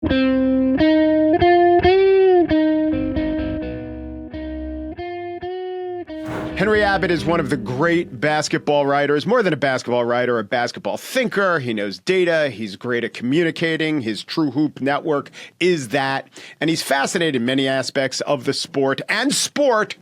Henry Abbott is one of the great basketball writers, more than a basketball writer, a basketball thinker. He knows data. He's great at communicating. His True Hoop network is that. And he's fascinated in many aspects of the sport and sport.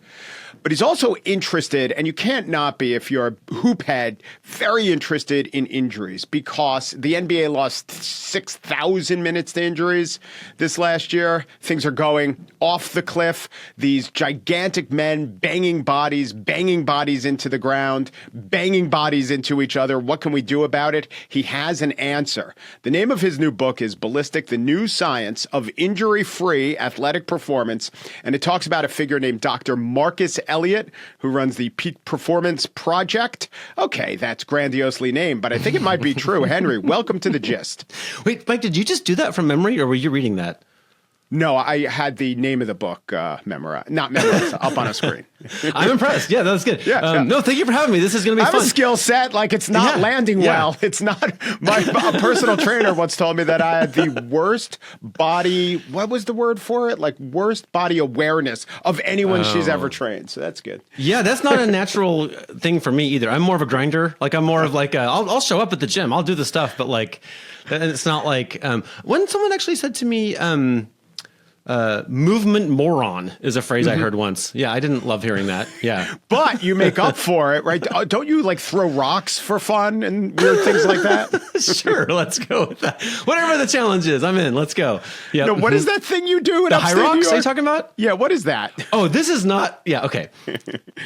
But he's also interested, and you can't not be if you're a hoop head, very interested in injuries because the NBA lost 6,000 minutes to injuries this last year. Things are going off the cliff. These gigantic men banging bodies into the ground, banging bodies into each other. What can we do about it? He has an answer. The name of his new book is Ballistic, the New Science of Injury-Free Athletic Performance. And it talks about a figure named Dr. Marcus Elliott, who runs the Peak Performance Project. Okay, that's grandiosely named, but I think it might be true. Henry, welcome to The Gist. Wait, Mike, did you just do that from memory, or were you reading that? No, I had the name of the book memorized, not memorized, up on a screen. I'm impressed. Yeah, that was good. Yeah. No, thank you for having me. This is going to be fun. I have a skill set, like it's not landing well. It's not. My personal trainer once told me that I had the worst body, what was the word for it? Like worst body awareness of anyone she's ever trained. So that's good. Yeah, that's not a natural thing for me either. I'm more of a grinder. Like I'm more of like, I'll show up at the gym. I'll do the stuff, but like, it's not like, when someone actually said to me, movement moron is a phrase I heard once. Yeah, I didn't love hearing that. Yeah. But you make up for it, right? Don't you like throw rocks for fun and weird things like that? Sure, let's go with that. Whatever the challenge is, I'm in. Let's go. Yeah. No, what is that thing you do in the upstate high rocks? New York? Are you talking about? Yeah, what is that? Oh, this is not. Yeah, okay.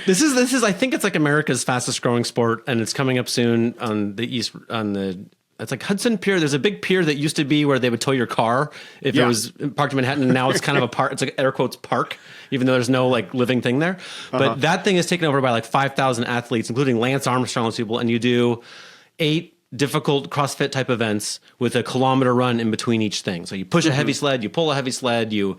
This is. I think it's like America's fastest growing sport, and it's coming up soon on the east on the. It's like Hudson Pier. There's a big pier that used to be where they would tow your car if it was parked in Manhattan. And now it's kind of a park. It's like air quotes park, even though there's no like living thing there. But that thing is taken over by like 5,000 athletes, including Lance Armstrong's people. And you do 8 difficult CrossFit type events with a kilometer run in between each thing. So you push a heavy sled, you pull a heavy sled, you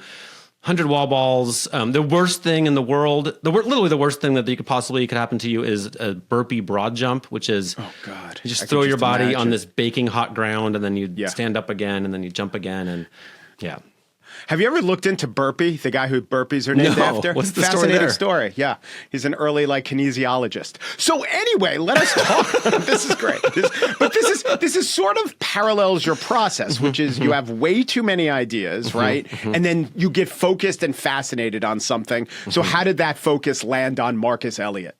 100 wall balls. The worst thing in the world, literally the worst thing that could happen to you is a burpee broad jump, which is, oh God, you just throw your body on this baking hot ground and then you stand up again and then you jump again. And yeah. Have you ever looked into Burpee, the guy who burpees are named after? What's the Fascinating story? Yeah. He's an early like kinesiologist. So anyway, let us talk. This is great. This is sort of parallels your process, which is you have way too many ideas, right? And then you get focused and fascinated on something. So how did that focus land on Marcus Elliott?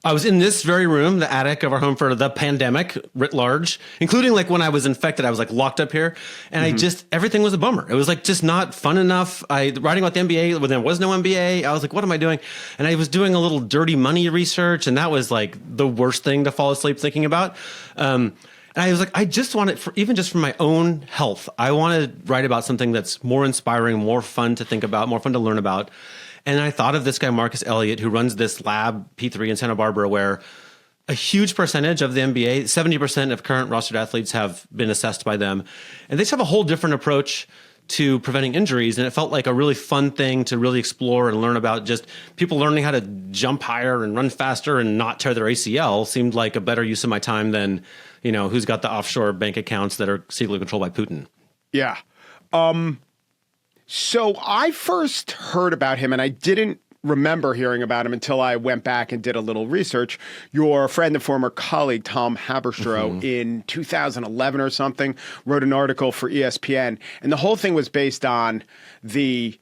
I was in this very room, the attic of our home for the pandemic writ large, including like when I was infected, I was like locked up here and everything was a bummer. It was like just not fun enough. Writing about the NBA when there was no NBA, I was like, what am I doing? And I was doing a little dirty money research and that was like the worst thing to fall asleep thinking about. And I was like, I just want it even just for my own health. I want to write about something that's more inspiring, more fun to think about, more fun to learn about. And I thought of this guy, Marcus Elliott, who runs this lab, P3 in Santa Barbara, where a huge percentage of the NBA, 70% of current rostered athletes have been assessed by them. And they just have a whole different approach to preventing injuries. And it felt like a really fun thing to really explore and learn about. Just people learning how to jump higher and run faster and not tear their ACL seemed like a better use of my time than, who's got the offshore bank accounts that are secretly controlled by Putin. Yeah. So I first heard about him, and I didn't remember hearing about him until I went back and did a little research. Your friend and former colleague, Tom Haberstroh, in 2011 or something, wrote an article for ESPN, and the whole thing was based on the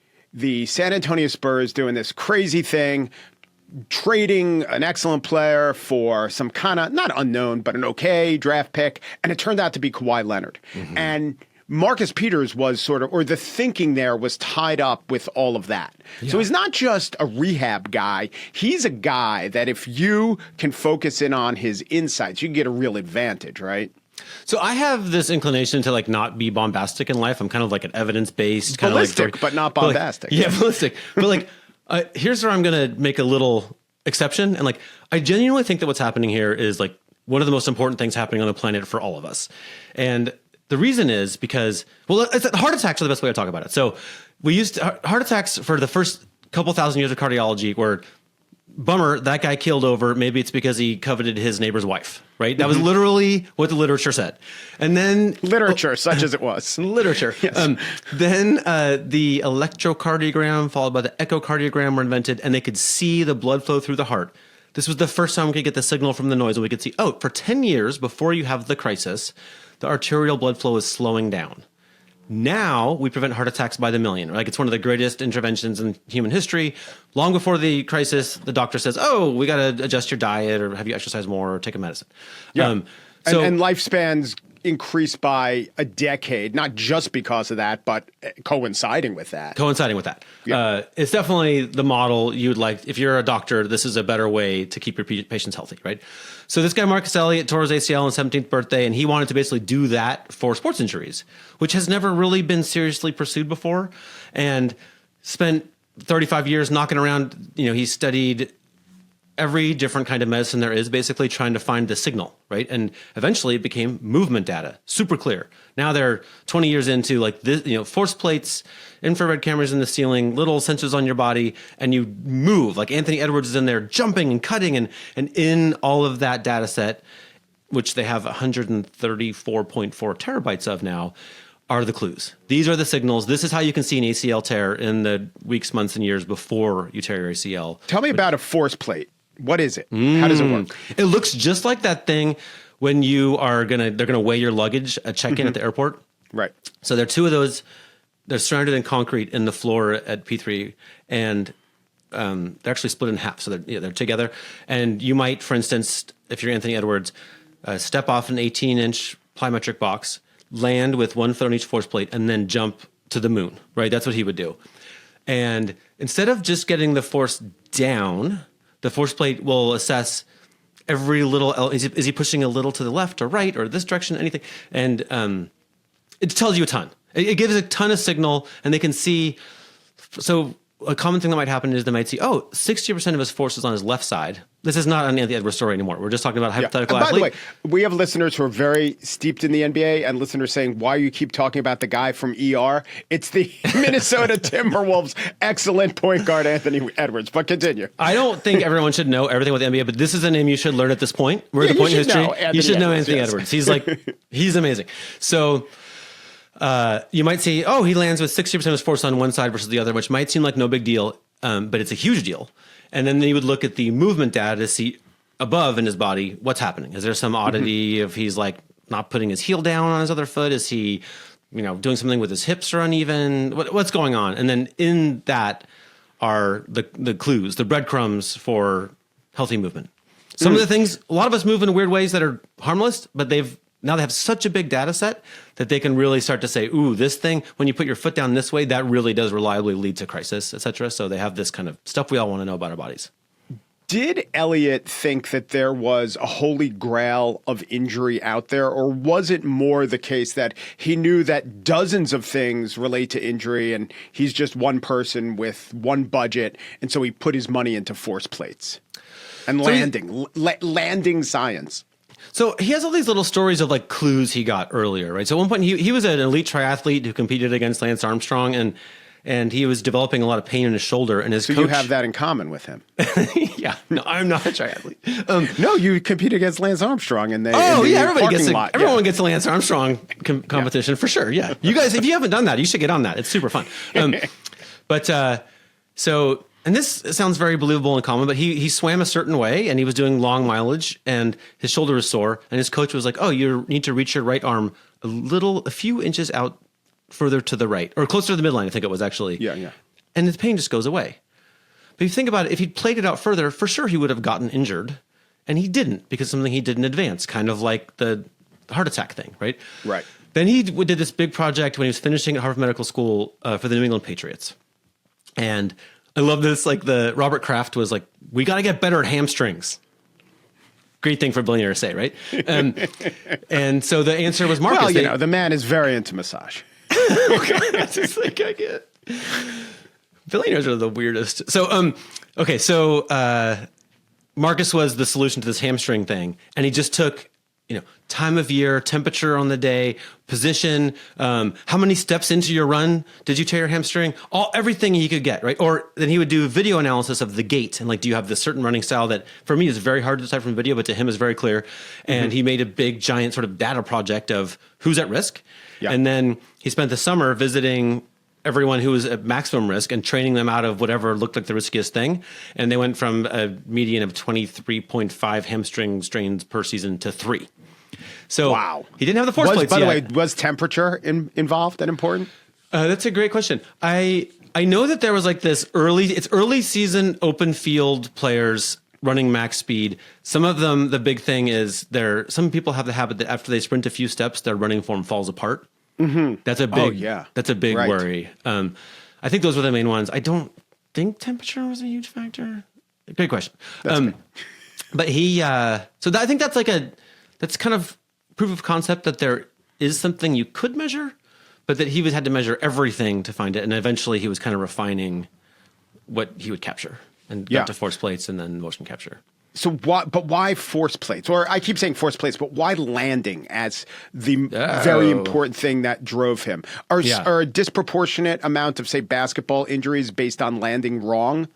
San Antonio Spurs doing this crazy thing, trading an excellent player for some kind of, not unknown, but an okay draft pick, and it turned out to be Kawhi Leonard. And Marcus Peters was sort of, or the thinking there was tied up with all of that. Yeah. So he's not just a rehab guy. He's a guy that if you can focus in on his insights, you can get a real advantage, right? So I have this inclination to like not be bombastic in life. I'm kind of like an evidence-based, kind ballistic, of like, but not bombastic. But ballistic. But like, here's where I'm going to make a little exception. And like, I genuinely think that what's happening here is like one of the most important things happening on the planet for all of us. And the reason is because, heart attacks are the best way to talk about it. So we used heart attacks for the first couple thousand years of cardiology were bummer, that guy keeled over. Maybe it's because he coveted his neighbor's wife, right? That was literally what the literature said. And then literature, such as it was. Literature. Yes. Then the electrocardiogram followed by the echocardiogram were invented, and they could see the blood flow through the heart. This was the first time we could get the signal from the noise, and we could see, for 10 years before you have the crisis, the arterial blood flow is slowing down. Now we prevent heart attacks by the million. Like, it's one of the greatest interventions in human history. Long before the crisis, the doctor says, we got to adjust your diet or have you exercise more or take a medicine. Yeah. And lifespans increased by a decade, not just because of that, but coinciding with that. Yeah. It's definitely the model you'd like. If you're a doctor, this is a better way to keep your patients healthy, right? So this guy, Marcus Elliott, tore his ACL on his 17th birthday, and he wanted to basically do that for sports injuries, which has never really been seriously pursued before, and spent 35 years knocking around. He studied every different kind of medicine there is, basically trying to find the signal, right? And eventually it became movement data, super clear. Now they're 20 years into like this, force plates, infrared cameras in the ceiling, little sensors on your body, and you move. Like Anthony Edwards is in there jumping and cutting, and in all of that data set, which they have 134.4 terabytes of now, are the clues. These are the signals. This is how you can see an ACL tear in the weeks, months, and years before you tear your ACL. Tell me about a force plate. What is it? How does it work? It looks just like that thing when they're gonna weigh your luggage at check-in at the airport. Right. So there are two of those. They're surrounded in concrete in the floor at P3, and they're actually split in half. So they're together. And you might, for instance, if you're Anthony Edwards, step off an 18-inch plyometric box, land with 1 foot on each force plate, and then jump to the moon. Right. That's what he would do. And instead of just getting the force down, the force plate will assess every little. Is he pushing a little to the left or right or this direction, anything? And it tells you a ton. It gives a ton of signal, and they can see. So a common thing that might happen is they might see, 60% of his force is on his left side. This is not an Anthony Edwards story anymore. We're just talking about a hypothetical athlete. By the way, we have listeners who are very steeped in the NBA, and listeners saying, why you keep talking about the guy from ER? It's the Minnesota Timberwolves' excellent point guard, Anthony Edwards. But continue. I don't think everyone should know everything about the NBA, but this is a name you should learn at this point. We're at the point in history. You should know Anthony Edwards. He's amazing. So you might see, he lands with 60% of his force on one side versus the other, which might seem like no big deal, but it's a huge deal. And then you would look at the movement data to see above in his body what's happening. Is there some oddity if he's like not putting his heel down on his other foot? Is he, doing something with his hips are uneven? What's going on? And then in that are the clues, the breadcrumbs for healthy movement. Some of the things, a lot of us move in weird ways that are harmless, but now they have such a big data set that they can really start to say, ooh, this thing, when you put your foot down this way, that really does reliably lead to crisis, et cetera. So they have this kind of stuff we all want to know about our bodies. Did Elliott think that there was a holy grail of injury out there, or was it more the case that he knew that dozens of things relate to injury and he's just one person with one budget, and so he put his money into force plates and landing science? So he has all these little stories of like clues he got earlier, right? So at one point he was an elite triathlete who competed against Lance Armstrong, and he was developing a lot of pain in his shoulder. And his coach, you have that in common with him. Yeah, no, I'm not a triathlete. No, you compete against Lance Armstrong, and everyone gets a Lance Armstrong competition for sure. Yeah, you guys, if you haven't done that, you should get on that. It's super fun. And this sounds very believable and common, but he swam a certain way and he was doing long mileage and his shoulder was sore. And his coach was like, you need to reach your right arm a few inches out further to the right, or closer to the midline, I think it was actually. Yeah. And the pain just goes away. But if you think about it, if he'd played it out further, for sure he would have gotten injured. And he didn't, because something he did in advance, kind of like the heart attack thing, right? Right. Then he did this big project when he was finishing at Harvard Medical School for the New England Patriots. And I love this. Like the Robert Kraft was like, we got to get better at hamstrings. Great thing for a billionaire to say, right? And so the answer was Marcus. Well, the man is very into massage. Okay, that's just like I get. Billionaires are the weirdest. So, Marcus was the solution to this hamstring thing, and he just took time of year, temperature on the day, position, how many steps into your run did you tear your hamstring? Everything he could get, right? Or then he would do video analysis of the gait and like, do you have this certain running style that for me is very hard to decide from video, but to him is very clear. And he made a big giant sort of data project of who's at risk. Yeah. And then he spent the summer visiting everyone who was at maximum risk and training them out of whatever looked like the riskiest thing. And they went from a median of 23.5 hamstring strains per season to 3. So wow. He didn't have the force plates By yet. the way, was temperature involved and important? That's a great question. I know that there was like this early season open field players running max speed. Some of them, the big thing is some people have the habit that after they sprint a few steps, their running form falls apart. Mm-hmm. That's a big worry. I think those were the main ones. I don't think temperature was a huge factor. Great question. Okay. But I think that's kind of proof of concept that there is something you could measure, but that he had to measure everything to find it. And eventually he was kind of refining what he would capture and got to force plates and then motion capture. So why force plates? Or I keep saying force plates, but why landing as the very important thing that drove him? Are a disproportionate amount of, say, basketball injuries based on landing wrong?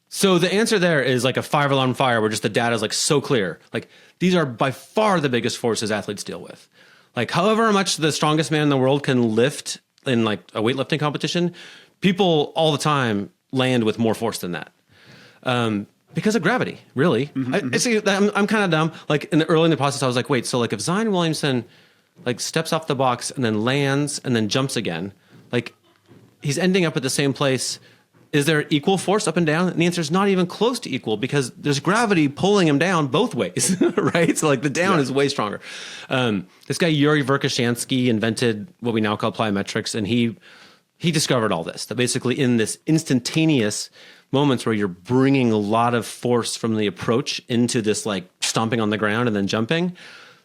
So the answer there is like a 5-alarm fire where just the data is like so clear. Like these are by far the biggest forces athletes deal with. Like however much the strongest man in the world can lift in like a weightlifting competition, people all the time land with more force than that. Because of gravity, really. Mm-hmm. I'm kind of dumb. Like early in the process, I was like, wait, so like if Zion Williamson like steps off the box and then lands and then jumps again, like he's ending up at the same place. Is there equal force up and down? And the answer is not even close to equal because there's gravity pulling him down both ways, right? So like the down is way stronger. This guy Yuri Verkhoshansky invented what we now call plyometrics, and he discovered all this. That basically in this instantaneous moments where you're bringing a lot of force from the approach into this like stomping on the ground and then jumping,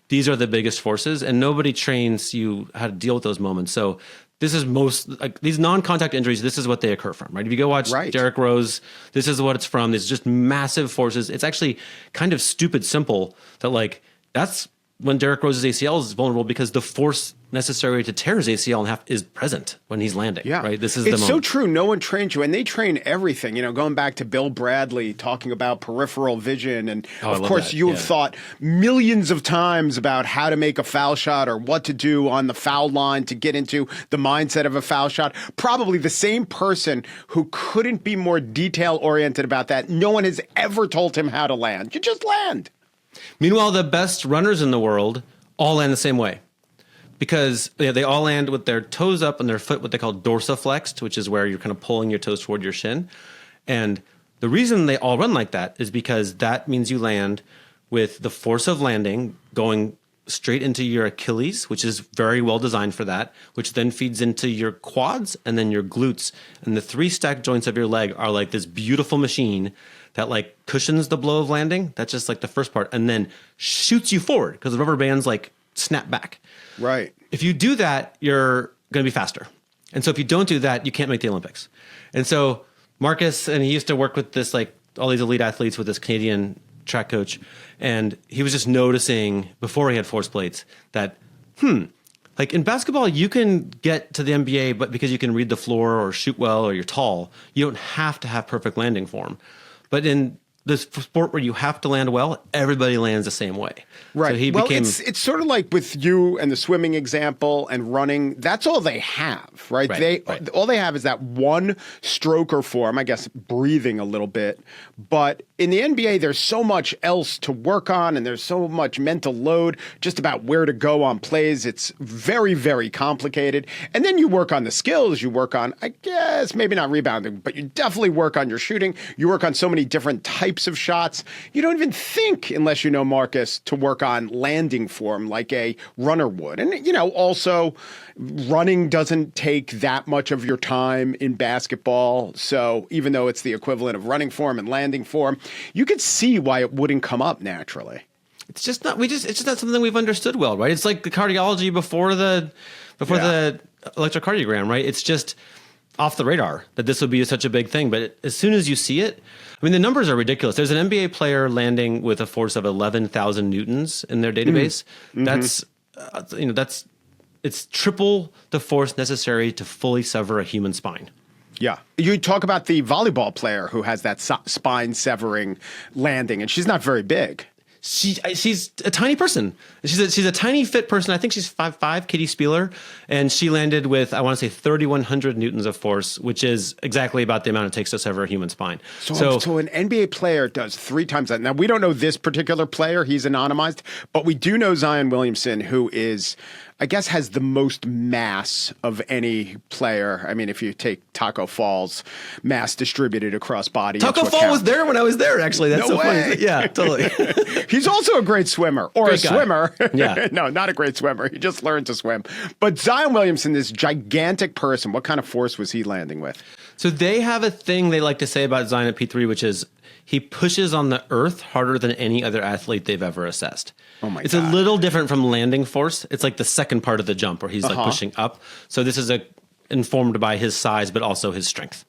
these are the biggest forces, and nobody trains you how to deal with those moments. So this is these non-contact injuries, this is what they occur from, right? If you go watch Derrick Rose, this is what it's from. It's just massive forces. It's actually kind of stupid simple that like that's when Derrick Rose's ACL is vulnerable because the force necessary to tear his ACL in half is present when he's landing. Yeah. Right. This is it's so true. No one trains you, and they train everything. Going back to Bill Bradley talking about peripheral vision, and of course you have thought millions of times about how to make a foul shot or what to do on the foul line to get into the mindset of a foul shot. Probably the same person who couldn't be more detail oriented about that. No one has ever told him how to land. You just land. Meanwhile, the best runners in the world all land the same way because they all land with their toes up and their foot, what they call dorsiflexed, which is where you're kind of pulling your toes toward your shin. And the reason they all run like that is because that means you land with the force of landing going straight into your Achilles, which is very well designed for that, which then feeds into your quads and then your glutes. And the 3 stacked joints of your leg are like this beautiful machine that like cushions the blow of landing. That's just like the first part, and then shoots you forward because the rubber bands like snap back. Right. If you do that, you're going to be faster. And so if you don't do that, you can't make the Olympics. And so Marcus, and he used to work with this like all these elite athletes with this Canadian track coach, and he was just noticing before he had force plates that like in basketball, you can get to the NBA, but because you can read the floor or shoot well or you're tall, you don't have to have perfect landing form. But in this sport where you have to land well, everybody lands the same way. Right. So it's sort of like with you and the swimming example and running. That's all they have, right? All they have is that one stroke or form, I guess breathing a little bit. But in the NBA, there's so much else to work on, and there's so much mental load just about where to go on plays. It's very, very complicated. And then you work on the skills. You work on, I guess, maybe not rebounding, but you definitely work on your shooting. You work on so many different types of shots. You don't even think, unless you know Marcus, to work on landing form like a runner would. And, also running doesn't take that much of your time in basketball. So even though it's the equivalent of running form and landing form, you could see why it wouldn't come up naturally. It's just not something we've understood well, right? It's like the cardiology before the electrocardiogram, right? It's just off the radar that this would be such a big thing. But as soon as you see it, I mean, the numbers are ridiculous. There's an NBA player landing with a force of 11,000 newtons in their database. That's, it's triple the force necessary to fully sever a human spine. Yeah. You talk about the volleyball player who has that spine severing landing, and she's not very big. She's a tiny person. She's a tiny fit person. I think she's 5'5", Katie Spieler, and she landed with, I want to say, 3,100 newtons of force, which is exactly about the amount it takes to sever a human spine. So an NBA player does 3 times that. Now, we don't know this particular player. He's anonymized, but we do know Zion Williamson, who is, I guess, has the most mass of any player. I mean, if you take Taco Fall's mass distributed across body. Taco Fall was there when I was there, actually. That's no so way. funny. Yeah, totally. He's also a great swimmer, or great a guy. swimmer. Yeah. No, not a great swimmer. He just learned to swim. But Zion Williamson, this gigantic person, what kind of force was he landing with? So they have a thing they like to say about Zion at P3, which is he pushes on the earth harder than any other athlete they've ever assessed. Oh my God. It's a little different from landing force. It's like the second part of the jump where he's like pushing up. So this is informed by his size, but also his strength.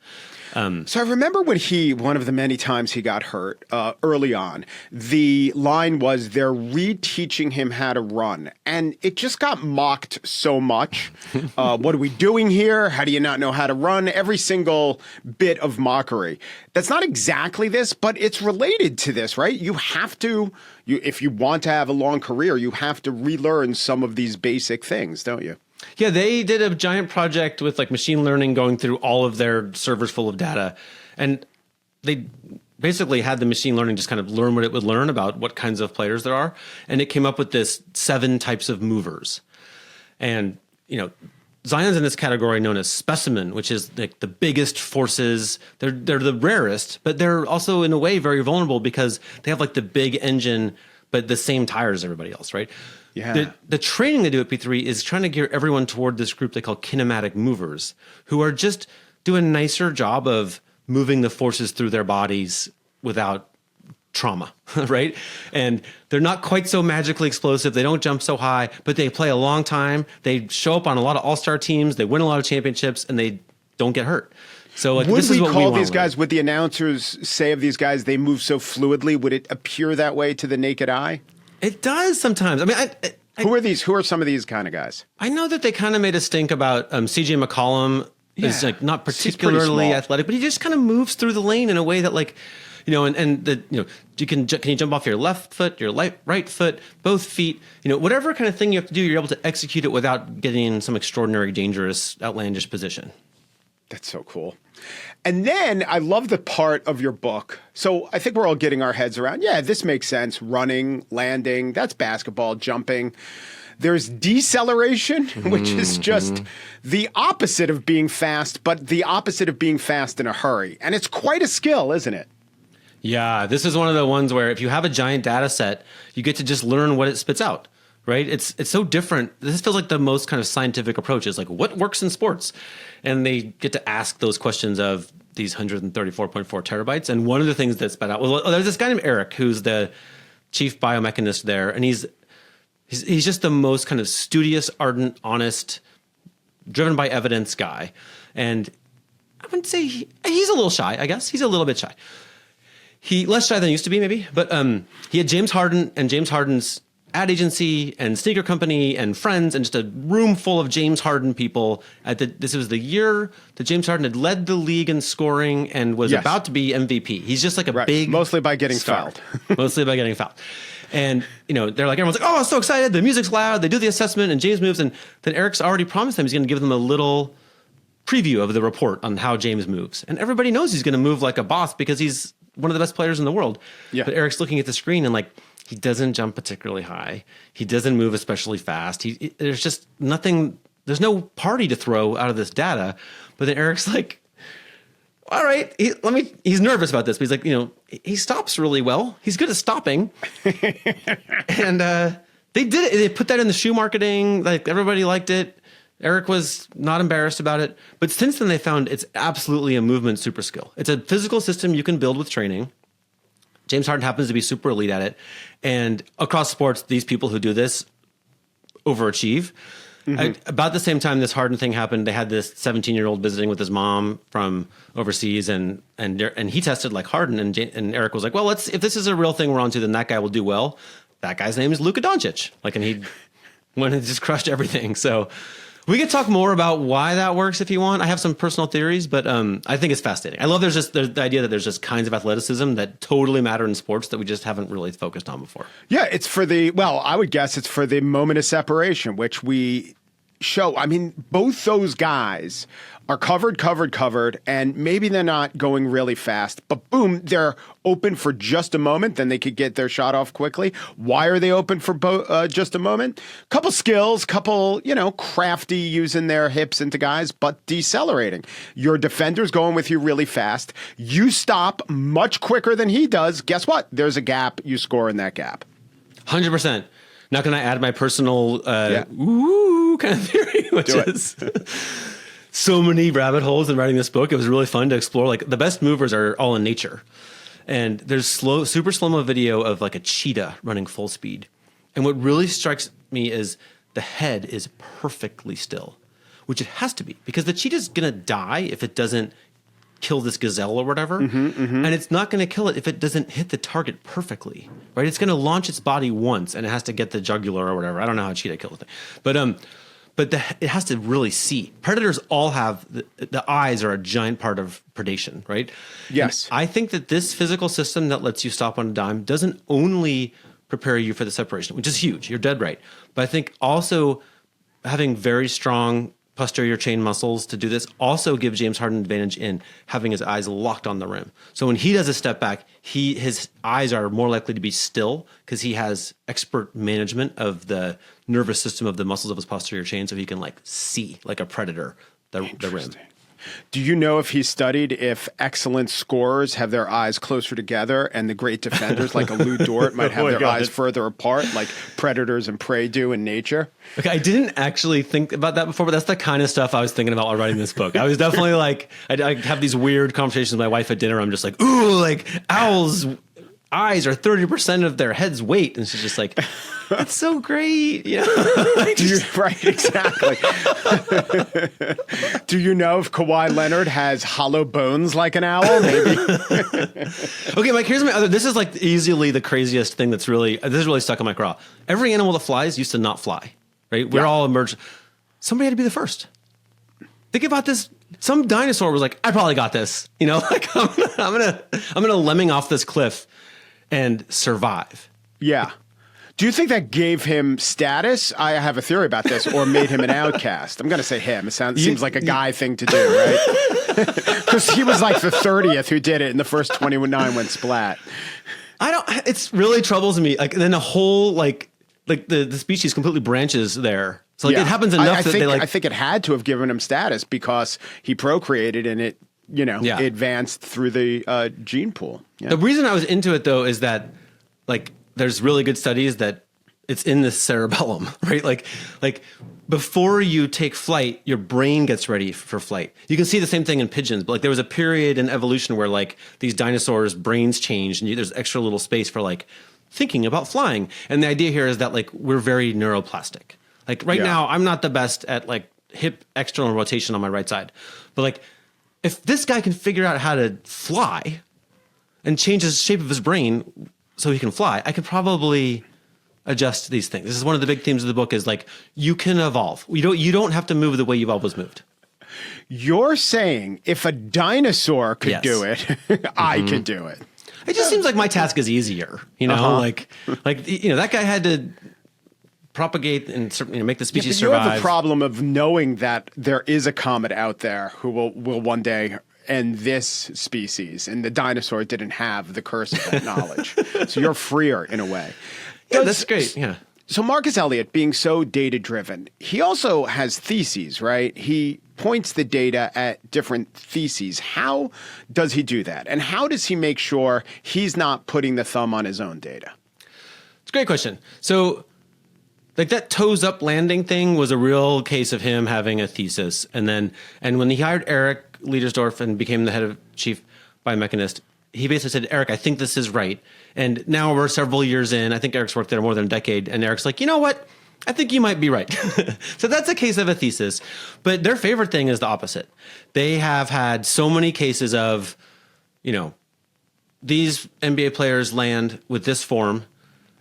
So I remember when one of the many times he got hurt early on, the line was they're reteaching him how to run. And it just got mocked so much. What are we doing here? How do you not know how to run? Every single bit of mockery. That's not exactly this, but it's related to this, right? You have to, if you want to have a long career, you have to relearn some of these basic things, don't you? Yeah, they did a giant project with like machine learning going through all of their servers full of data. And they basically had the machine learning just kind of learn what it would learn about what kinds of players there are. And it came up with this 7 types of movers. And, Zion's in this category known as specimen, which is like the biggest forces. They're the rarest, but they're also in a way very vulnerable because they have like the big engine, but the same tires as everybody else, right? Yeah. The training they do at P3 is trying to gear everyone toward this group they call kinematic movers, who are just doing a nicer job of moving the forces through their bodies without trauma, right? And they're not quite so magically explosive. They don't jump so high, but they play a long time. They show up on a lot of all-star teams. They win a lot of championships, and they don't get hurt. So like, this is what we call want these guys, would the announcers say of these guys, they move so fluidly? Would it appear that way to the naked eye? It does sometimes. I mean, Who are these? Who are some of these kind of guys? I know that they kind of made a stink about CJ McCollum is like not particularly athletic, but he just kind of moves through the lane in a way that like, can you jump off your left foot, your right foot, both feet, whatever kind of thing you have to do, you're able to execute it without getting in some extraordinary, dangerous, outlandish position. That's so cool. And then I love the part of your book. So I think we're all getting our heads around, yeah, this makes sense. Running, landing, that's basketball, jumping. There's deceleration, which is just the opposite of being fast, but the opposite of being fast in a hurry. And it's quite a skill, isn't it? Yeah, this is one of the ones where if you have a giant data set, you get to just learn what it spits out. Right? It's so different. This feels like the most kind of scientific approach is like, what works in sports? And they get to ask those questions of these 134.4 terabytes. And one of the things that spat out, there's this guy named Eric, who's the chief biomechanist there. And he's just the most kind of studious, ardent, honest, driven by evidence guy. And I wouldn't say he's a little shy, I guess. He's a little bit shy. Less shy than he used to be, maybe. But he had James Harden and James Harden's ad agency and sneaker company and friends and just a room full of James Harden people. This was the year that James Harden had led the league in scoring and was about to be MVP. He's just like a big mostly by getting star. fouled. Mostly by getting fouled. And, they're like, everyone's like, oh, I'm so excited. The music's loud. They do the assessment and James moves. And then Eric's already promised them he's going to give them a little preview of the report on how James moves. And everybody knows he's going to move like a boss because he's one of the best players in the world. Yeah. But Eric's looking at the screen and like, he doesn't jump particularly high. He doesn't move especially fast. There's just nothing. There's no party to throw out of this data. But then Eric's like, all right, he's nervous about this, but he's like, he stops really well. He's good at stopping. And they did it. They put that in the shoe marketing. Like everybody liked it. Eric was not embarrassed about it. But since then they found it's absolutely a movement super skill. It's a physical system you can build with training. James Harden happens to be super elite at it. And across sports, these people who do this overachieve. About the same time this Harden thing happened, they had this 17-year-old visiting with his mom from overseas, and he tested like Harden, and Eric was like, well, if this is a real thing we're onto, then that guy will do well. That guy's name is Luka Doncic. Like, and he went and just crushed everything. So we could talk more about why that works if you want. I have some personal theories, but I think it's fascinating. I love there's the idea that there's just kinds of athleticism that totally matter in sports that we just haven't really focused on before. Yeah, it's I would guess it's for the moment of separation, which we show. I mean, both those guys are covered, and maybe they're not going really fast, but boom, they're open for just a moment, then they could get their shot off quickly. Why are they open for just a moment? Couple skills, crafty using their hips into guys, but decelerating. Your defender's going with you really fast. You stop much quicker than he does. Guess what? There's a gap. You score in that gap. 100%. Now, can I add my personal kind of theory, which is... So many rabbit holes in writing this book. It was really fun to explore. Like, the best movers are all in nature. And there's super slow-mo video of like a cheetah running full speed. And what really strikes me is the head is perfectly still, which it has to be, because the cheetah's going to die if it doesn't kill this gazelle or whatever. And it's not going to kill it if it doesn't hit the target perfectly, right? It's going to launch its body once and it has to get the jugular or whatever. I don't know how a cheetah kills the thing. But it has to really see. Predators all have the eyes are a giant part of predation, right? Yes. And I think that this physical system that lets you stop on a dime doesn't only prepare you for the separation, which is huge. You're dead right. But I think also having very strong posterior chain muscles to do this also gives James Harden an advantage in having his eyes locked on the rim. So when he does a step back, his eyes are more likely to be still because he has expert management of the nervous system of the muscles of his posterior chain, so he can like see like a predator the rim. Do you know if he studied if excellent scorers have their eyes closer together and the great defenders like a Lou Dort might have their eyes further apart like predators and prey do in nature? Okay, I didn't actually think about that before, but that's the kind of stuff I was thinking about while writing this book. I was definitely like, I have these weird conversations with my wife at dinner. I'm just like, ooh, like owls' eyes are 30% of their head's weight. And she's just like, that's so great. You know? Right, exactly. Do you know if Kawhi Leonard has hollow bones like an owl? Maybe. Okay, Mike, here's my other. This is like easily the craziest thing this is really stuck in my craw. Every animal that flies used to not fly, right? We're all emerged. Somebody had to be the first. Think about this. Some dinosaur was like, I probably got this. You know, like I'm gonna lemming off this cliff and survive. Yeah. Do you think that gave him status? I have a theory about this, or made him an outcast. I'm going to say him. It seems like a guy thing to do, right? Because he was like the 30th who did it, and the first 29 went splat. It's really troubles me. Like, then a whole like the species completely branches there. So like it happens enough that they like. I think it had to have given him status because he procreated and it, advanced through the gene pool. Yeah. The reason I was into it though is that like there's really good studies that it's in the cerebellum, right? Like before you take flight, your brain gets ready for flight. You can see the same thing in pigeons, but like there was a period in evolution where like these dinosaurs' brains changed and there's extra little space for like thinking about flying. And the idea here is that like we're very neuroplastic. Like right now, I'm not the best at like hip external rotation on my right side, but like if this guy can figure out how to fly and change the shape of his brain so he can fly, I could probably adjust these things. This is one of the big themes of the book is like, you can evolve. You don't have to move the way you've always moved. You're saying if a dinosaur could do it, I could do it. It just seems like my task is easier, like that guy had to propagate and make the species survive. You have the problem of knowing that there is a comet out there who will one day end this species, and the dinosaur didn't have the curse of that knowledge. So you're freer in a way. Yeah, that's great. Yeah. So Marcus Elliott, being so data-driven, he also has theses, right? He points the data at different theses. How does he do that? And how does he make sure he's not putting the thumb on his own data? It's a great question. So like that toes up landing thing was a real case of him having a thesis. And when he hired Eric Liedersdorf and became the head of chief biomechanist, he basically said, Eric, I think this is right. And now we're several years in. I think Eric's worked there more than a decade. And Eric's like, you know what? I think you might be right. So that's a case of a thesis. But their favorite thing is the opposite. They have had so many cases of, these NBA players land with this form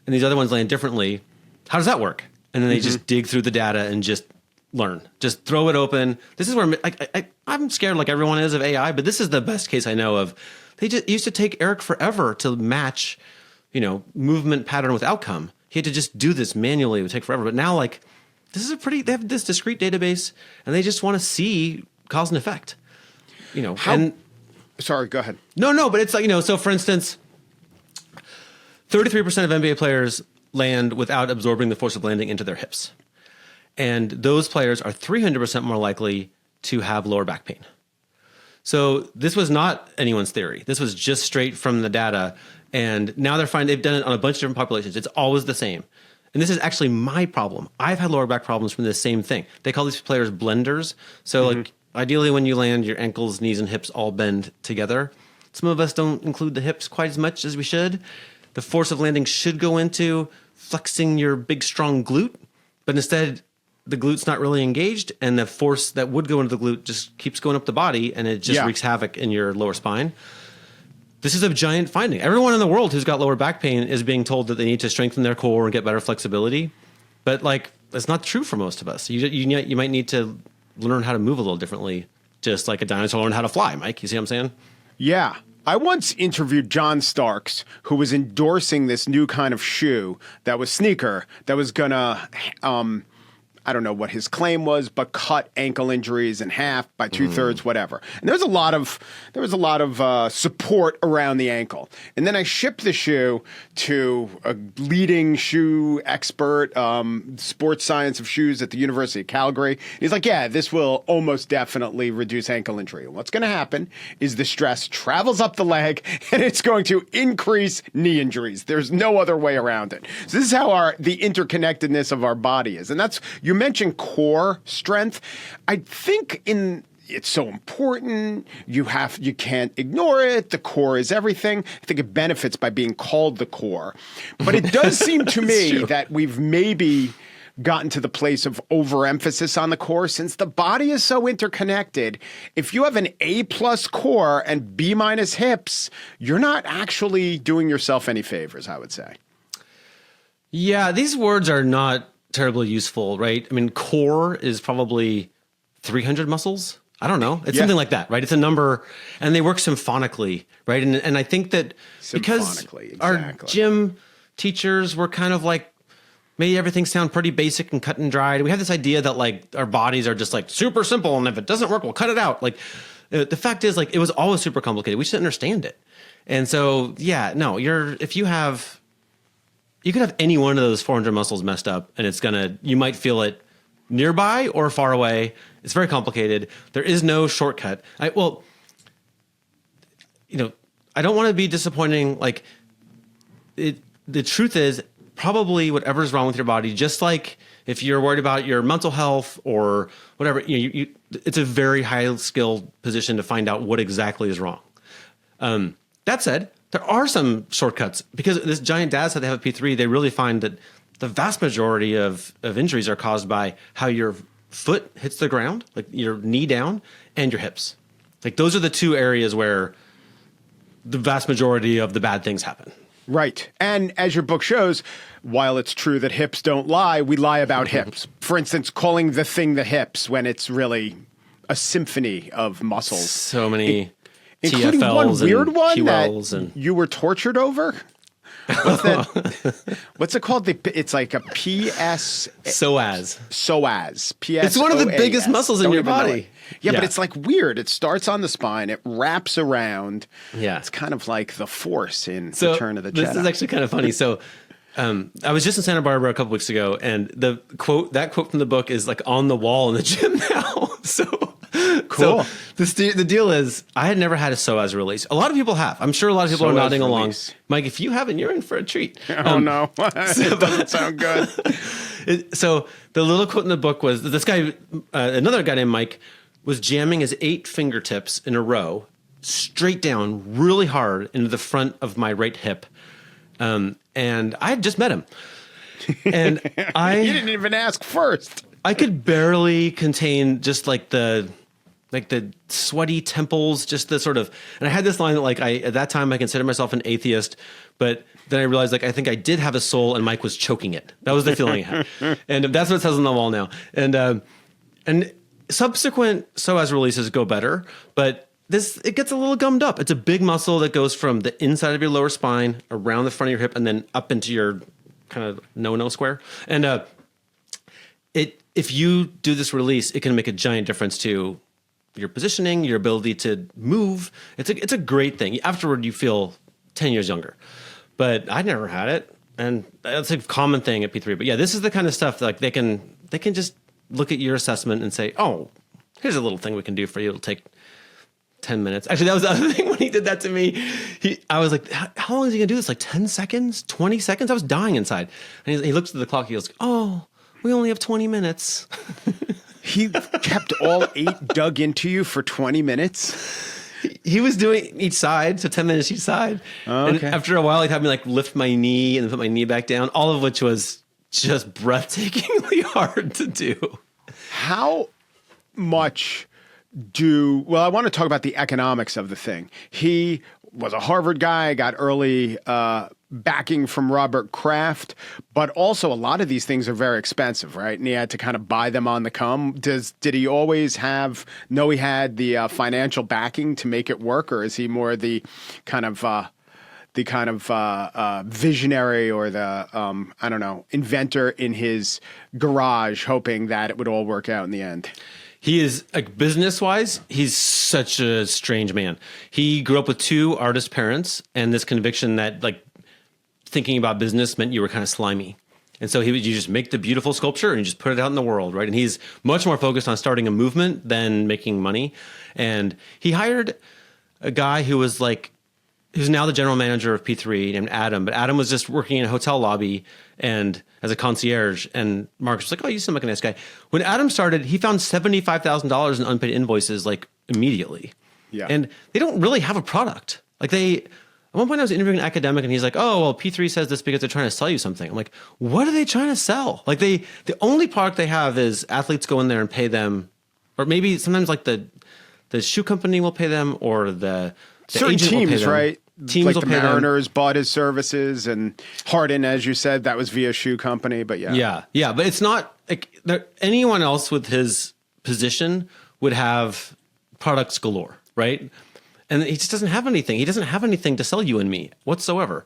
and these other ones land differently. How does that work? And then they just dig through the data and just learn. Just throw it open. This is where I'm scared like everyone is of AI, but this is the best case I know of. They just used to take Eric forever to match, movement pattern with outcome. He had to just do this manually. It would take forever. But now, they have this discrete database, and they just want to see cause and effect. Sorry, go ahead. No, but it's so for instance, 33% of NBA players land without absorbing the force of landing into their hips. And those players are 300% more likely to have lower back pain. So this was not anyone's theory. This was just straight from the data. And now they're finding they've done it on a bunch of different populations. It's always the same. And this is actually my problem. I've had lower back problems from the same thing. They call these players blenders. So ideally when you land, your ankles, knees, and hips all bend together. Some of us don't include the hips quite as much as we should. The force of landing should go into flexing your big, strong glute. But instead, the glute's not really engaged. And the force that would go into the glute just keeps going up the body. And it just wreaks havoc in your lower spine. This is a giant finding. Everyone in the world who's got lower back pain is being told that they need to strengthen their core and get better flexibility. But that's not true for most of us. You might need to learn how to move a little differently, just like a dinosaur learned how to fly, Mike. You see what I'm saying? Yeah. I once interviewed John Starks, who was endorsing this new kind of shoe that was sneaker that was gonna I don't know what his claim was, but cut ankle injuries in half by 2/3, whatever. And there was a lot of support around the ankle. And then I shipped the shoe to a leading shoe expert, sports science of shoes at the University of Calgary. He's like, yeah, this will almost definitely reduce ankle injury. What's going to happen is the stress travels up the leg and it's going to increase knee injuries. There's no other way around it. So this is how the interconnectedness of our body is. And that's, you mentioned core strength. I think it's so important. You can't ignore it. The core is everything. I think it benefits by being called the core. But it does seem to me that we've maybe gotten to the place of overemphasis on the core since the body is so interconnected. If you have an A+ core and B- hips, you're not actually doing yourself any favors, I would say. Yeah, these words are not terribly useful, right? I mean, core is probably 300 muscles. I don't know. It's something like that, right? It's a number, and they work symphonically, right? And I think that because our gym teachers were kind of made everything sound pretty basic and cut and dried. We have this idea that our bodies are just super simple, and if it doesn't work, we'll cut it out. The fact is, it was always super complicated. We just didn't understand it. And so, you could have any one of those 400 muscles messed up, and you might feel it nearby or far away. It's very complicated. There is no shortcut. I don't want to be disappointing. The truth is, probably whatever's wrong with your body, just like if you're worried about your mental health or whatever, it's a very high skilled position to find out what exactly is wrong. That said, there are some shortcuts because this giant data set they have at P3, they really find that the vast majority of injuries are caused by how your foot hits the ground, your knee down, and your hips. Those are the two areas where the vast majority of the bad things happen. Right. And as your book shows, while it's true that hips don't lie, we lie about hips. For instance, calling the thing the hips when it's really a symphony of muscles. So many including TFLs one weird and one QLs that and you were tortured over. What's that? What's it called? It's like a PS psoas. Psoas. PS. It's one of the biggest muscles in your body. Yeah, but it's weird. It starts on the spine. It wraps around. Yeah, it's kind of like the Force in Return of the Jedi. This is actually kind of funny. So. I was just in Santa Barbara a couple weeks ago, and that quote from the book is on the wall in the gym now. So cool. So the deal is, I had never had a psoas release. A lot of people have. I'm sure a lot of people are nodding along. Mike, if you haven't, you're in for a treat. Oh no, it doesn't sound good. So the little quote in the book was this guy, another guy named Mike, was jamming his 8 fingertips in a row straight down really hard into the front of my right hip. And I had just met him. And You didn't even ask first. I could barely contain just like the sweaty temples, just the sort of, and I had this line that like at that time I considered myself an atheist, but then I realized like I think I did have a soul and Mike was choking it. That was the feeling I had. And that's what it says on the wall now. And subsequent SOAS releases go better, but it gets a little gummed up. It's a big muscle that goes from the inside of your lower spine, around the front of your hip, and then up into your kind of no square. And if you do this release, it can make a giant difference to your positioning, your ability to move. It's a great thing. Afterward, you feel 10 years younger. But I never had it, and that's a common thing at P3. But yeah, this is the kind of stuff that, like they can just look at your assessment and say, oh, here's a little thing we can do for you. It'll take 10 minutes. Actually, that was the other thing when he did that to me. I was like, how long is he going to do this? Like 10 seconds? 20 seconds? I was dying inside. And he looks at the clock. He goes, oh, we only have 20 minutes. He kept all 8 dug into you for 20 minutes? He was doing each side, so 10 minutes each side. Oh, okay. And after a while, he'd have me like lift my knee and then put my knee back down, all of which was just breathtakingly hard to do. How much I want to talk about the economics of the thing. He was a Harvard guy, got early backing from Robert Kraft, but also a lot of these things are very expensive, right? And he had to kind of buy them on the come. Did he always know he had the financial backing to make it work, or is he more the kind of visionary or the inventor in his garage, hoping that it would all work out in the end? He is, like, business-wise, he's such a strange man. He grew up with 2 artist parents and this conviction that, like, thinking about business meant you were kind of slimy. And so you just make the beautiful sculpture and you just put it out in the world, right? And he's much more focused on starting a movement than making money. And he hired a guy who's now the general manager of P3 named Adam. But Adam was just working in a hotel lobby and as a concierge. And Marcus was like, oh, you seem like a nice guy. When Adam started, he found $75,000 in unpaid invoices like immediately. Yeah. And they don't really have a product. Like at one point I was interviewing an academic and he's like, oh, well, P3 says this because they're trying to sell you something. I'm like, what are they trying to sell? Like the only product they have is athletes go in there and pay them, or maybe sometimes like the shoe company will pay them, or the certain agent teams, will pay them. right? Teams like will the pay Mariners bought his services, and Harden, as you said, that was via shoe company. But yeah, but it's not like anyone else with his position would have products galore, right? And he just doesn't have anything. He doesn't have anything to sell you and me whatsoever.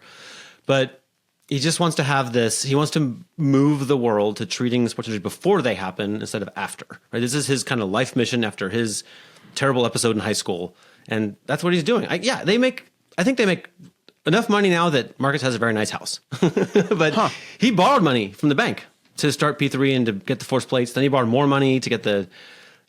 But he just wants to have this. He wants to move the world to treating sports injuries before they happen instead of after. Right? This is his kind of life mission after his terrible episode in high school, and that's what he's doing. I think they make enough money now that Marcus has a very nice house. But he borrowed money from the bank to start P3 and to get the force plates. Then he borrowed more money to get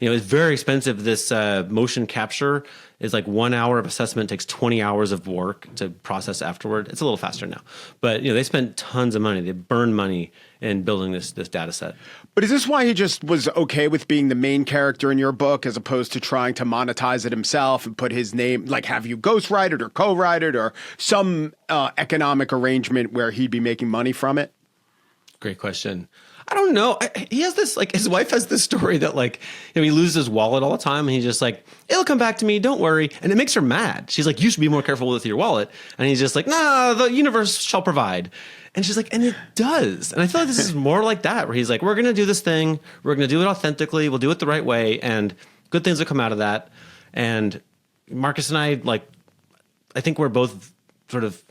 it's very expensive. This motion capture is like 1 hour of assessment takes 20 hours of work to process afterward. It's a little faster now. But they spent tons of money. They burned money in building this data set. But is this why he just was okay with being the main character in your book as opposed to trying to monetize it himself and put his name, like have you ghostwrite it or co-write it or some economic arrangement where he'd be making money from it? Great question. I don't know. He has this, like, his wife has this story that, like, he loses his wallet all the time, and he's just like, it'll come back to me, don't worry. And it makes her mad. She's like, you should be more careful with your wallet. And he's just like, nah, the universe shall provide. And she's like, and it does. And I feel like this is more like that, where he's like, we're going to do this thing. We're going to do it authentically. We'll do it the right way. And good things will come out of that. And Marcus and I, like, I think we're both sort of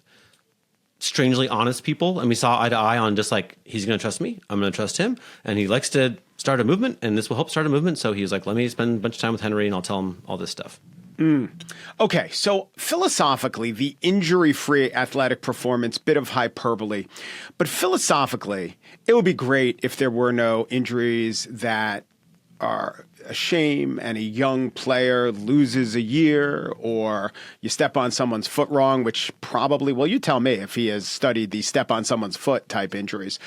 strangely honest people, and we saw eye to eye on just like, he's going to trust me, I'm going to trust him, and he likes to start a movement, and this will help start a movement. So he was like, let me spend a bunch of time with Henry and I'll tell him all this stuff. Okay, so philosophically, the injury-free athletic performance, bit of hyperbole, but philosophically, it would be great if there were no injuries that are a shame and a young player loses a year, or you step on someone's foot wrong, which probably, well, you tell me if he has studied the step on someone's foot type injuries.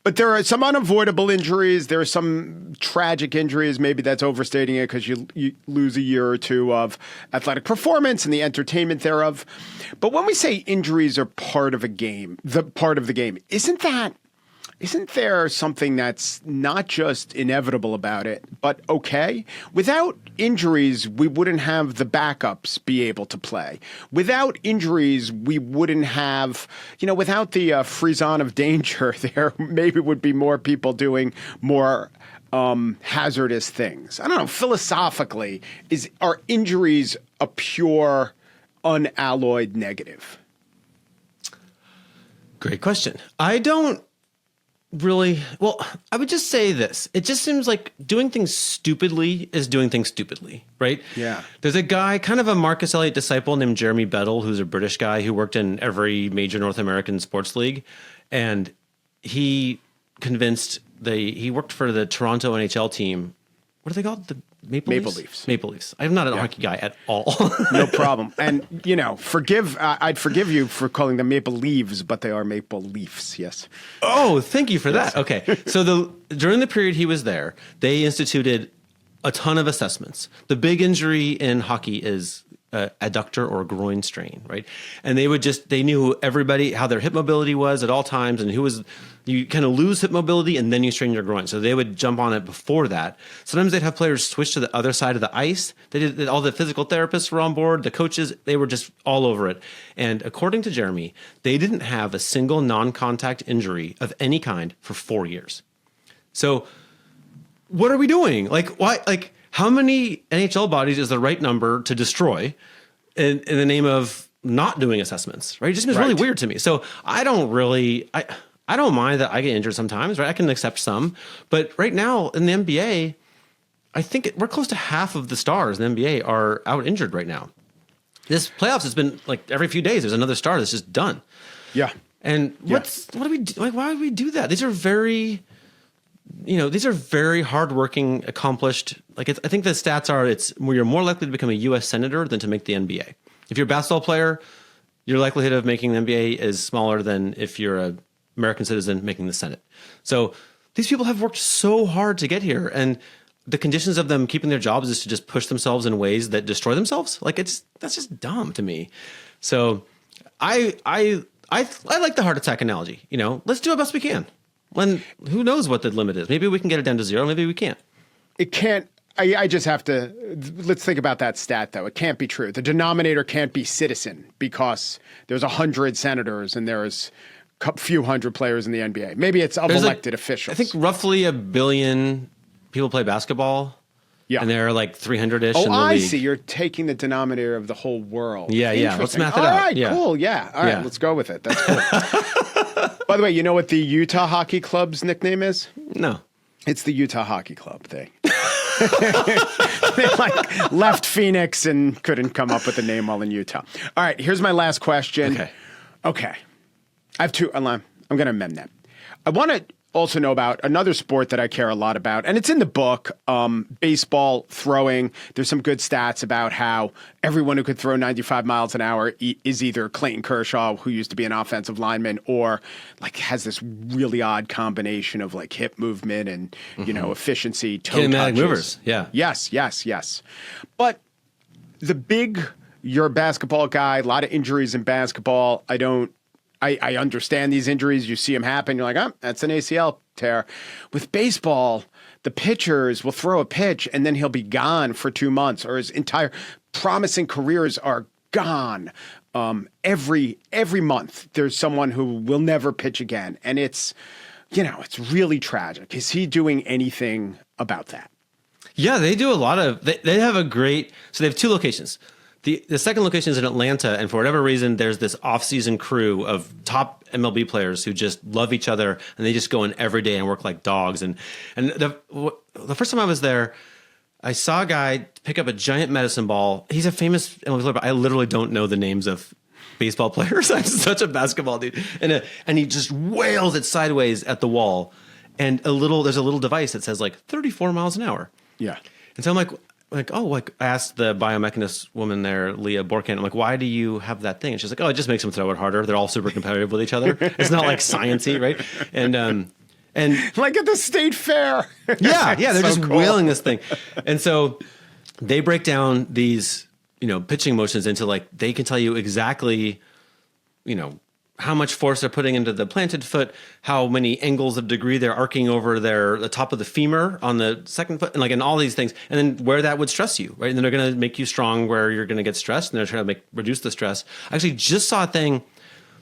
But there are some unavoidable injuries. There are some tragic injuries. Maybe that's overstating it because you lose a year or two of athletic performance and the entertainment thereof. But when we say injuries are part of the game, isn't that isn't there something that's not just inevitable about it, but okay? Without injuries, we wouldn't have the backups be able to play. Without injuries, we wouldn't have, without the frisson of danger, there maybe would be more people doing more hazardous things. I don't know. Philosophically, are injuries a pure, unalloyed negative? Great question. I don't really. Well, I would just say this. It just seems like doing things stupidly is doing things stupidly, right? Yeah. There's a guy, kind of a Marcus Elliott disciple named Jeremy Bettle, who's a British guy who worked in every major North American sports league. And he convinced he worked for the Toronto NHL team. What are they called? The Maple Leafs? Maple Leafs. I'm not a hockey guy at all. No problem. And, I'd forgive you for calling them Maple Leaves, but they are Maple Leafs, yes. Oh, thank you for that. Okay. So during the period he was there, they instituted a ton of assessments. The big injury in hockey is adductor or groin strain, right? And they knew everybody, how their hip mobility was at all times, and you kind of lose hip mobility and then you strain your groin. So they would jump on it before that. Sometimes they'd have players switch to the other side of the ice. All the physical therapists were on board, the coaches, they were just all over it. And according to Jeremy, they didn't have a single non-contact injury of any kind for 4 years. So what are we doing? How many NHL bodies is the right number to destroy in the name of not doing assessments, right? It just seems really weird to me. So I don't mind that I get injured sometimes, right? I can accept some. But right now in the NBA, I think we're close to half of the stars in the NBA are out injured right now. This playoffs has been like every few days, there's another star that's just done. Yeah. And what do we do? Why would we do that? These are very hardworking, accomplished. I think the stats are you're more likely to become a U.S. senator than to make the NBA. If you're a basketball player, your likelihood of making the NBA is smaller than if you're an American citizen making the Senate. So these people have worked so hard to get here, and the conditions of them keeping their jobs is to just push themselves in ways that destroy themselves. That's just dumb to me. So I like the heart attack analogy. Let's do the best we can. When who knows what the limit is? Maybe we can get it down to 0. Maybe we can't. It can't. I just have to. Let's think about that stat, though. It can't be true. The denominator can't be citizen because there's 100 senators and there's a few hundred players in the NBA. Maybe it's elected officials. I think roughly 1 billion people play basketball. Yeah. And there are 300-ish in the league. I see. You're taking the denominator of the whole world. Yeah. Let's math it out. All right, cool. Yeah. All right, let's go with it. That's cool. By the way, you know what the Utah Hockey Club's nickname is? No. It's the Utah Hockey Club thing. They left Phoenix and couldn't come up with a name while in Utah. All right, here's my last question. Okay. I have two. I'm going to amend that. I want to also know about another sport that I care a lot about, and it's in the book, baseball throwing. There's some good stats about how everyone who could throw 95 miles an hour is either Clayton Kershaw, who used to be an offensive lineman, or has this really odd combination of hip movement and, efficiency, toe kinematic touches. Movers. Yeah. Yes. But you're a basketball guy, a lot of injuries in basketball. I understand these injuries. You see them happen. You're like, oh, that's an ACL tear. With baseball, the pitchers will throw a pitch and then he'll be gone for 2 months, or his entire promising careers are gone. Every month, there's someone who will never pitch again. And it's really tragic. Is he doing anything about that? Yeah, they do a lot of, they have so they have 2 locations. The second location is in Atlanta, and for whatever reason, there's this off-season crew of top MLB players who just love each other, and they just go in every day and work like dogs. And the first time I was there, I saw a guy pick up a giant medicine ball. He's a famous MLB player, but I literally don't know the names of baseball players. I'm such a basketball dude. And he just wails it sideways at the wall, and there's a little device that says 34 miles an hour. Yeah. And so I'm like, I asked the biomechanist woman there, Leah Borkan, I'm like, why do you have that thing? And she's like, it just makes them throw it harder. They're all super competitive with each other. It's not sciencey, right? And like at the state fair. Yeah, they're so just wheeling this thing. And so they break down these, pitching motions into they can tell you exactly, how much force they're putting into the planted foot, how many angles of degree they're arcing over the top of the femur on the second foot, and all these things, and then where that would stress you, right? And then they're going to make you strong where you're going to get stressed, and they're trying to reduce the stress. I actually just saw a thing.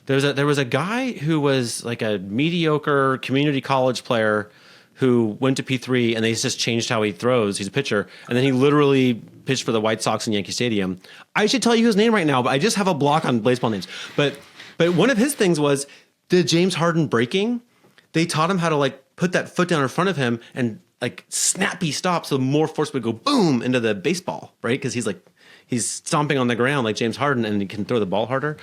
There was a guy who was like a mediocre community college player who went to P3, and they just changed how he throws. He's a pitcher, and then he literally pitched for the White Sox in Yankee Stadium. I should tell you his name right now, but I just have a block on baseball names. But one of his things was the James Harden breaking. They taught him how to like put that foot down in front of him and like snappy stop, so more force would go boom into the baseball, right? Because he's stomping on the ground like James Harden, and he can throw the ball harder.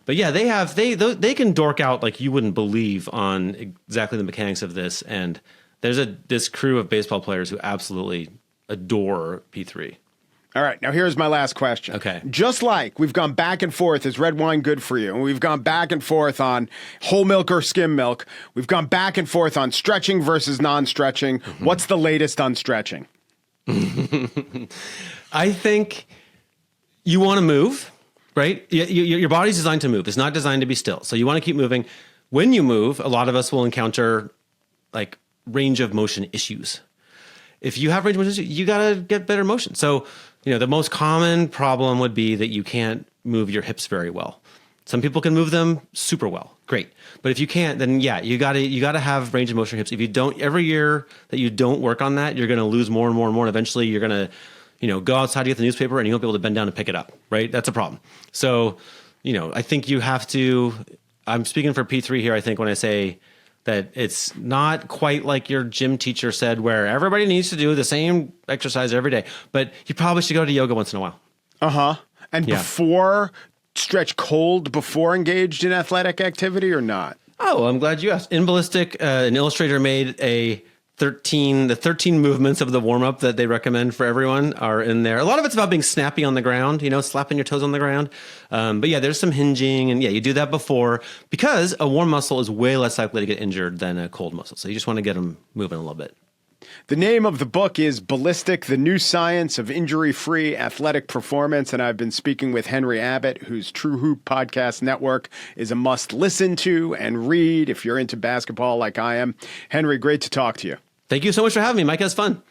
But yeah, they can dork out like you wouldn't believe on exactly the mechanics of this. And there's this crew of baseball players who absolutely adore P3. All right, now here's my last question. Okay. Just like we've gone back and forth, is red wine good for you? And we've gone back and forth on whole milk or skim milk. We've gone back and forth on stretching versus non-stretching. Mm-hmm. What's the latest on stretching? I think you want to move, right? Your body's designed to move. It's not designed to be still. So you want to keep moving. When you move, a lot of us will encounter like range of motion issues. If you have range of motion issues, you got to get better motion. So, the most common problem would be that you can't move your hips very well. Some people can move them super well. Great. But if you can't, then yeah, you got to have range of motion hips. If you don't, every year that you don't work on that, you're going to lose more and more and more. And eventually you're going to, go outside to get the newspaper and you won't be able to bend down and pick it up, right? That's a problem. So, I think you have to, I'm speaking for P3 here, I think, when I say that it's not quite like your gym teacher said where everybody needs to do the same exercise every day, but you probably should go to yoga once in a while. Uh-huh. And before, stretch cold before engaged in athletic activity or not? Oh, I'm glad you asked. In Ballistic, an illustrator made the 13 movements of the warm-up that they recommend for everyone are in there. A lot of it's about being snappy on the ground, slapping your toes on the ground. But yeah, there's some hinging, and yeah, you do that before, because a warm muscle is way less likely to get injured than a cold muscle. So you just want to get them moving a little bit. The name of the book is Ballistic, the New Science of Injury-Free Athletic Performance, and I've been speaking with Henry Abbott, whose True Hoop podcast network is a must listen to and read if you're into basketball like I am. Henry, great to talk to you. Thank you so much for having me, Mike. It was fun.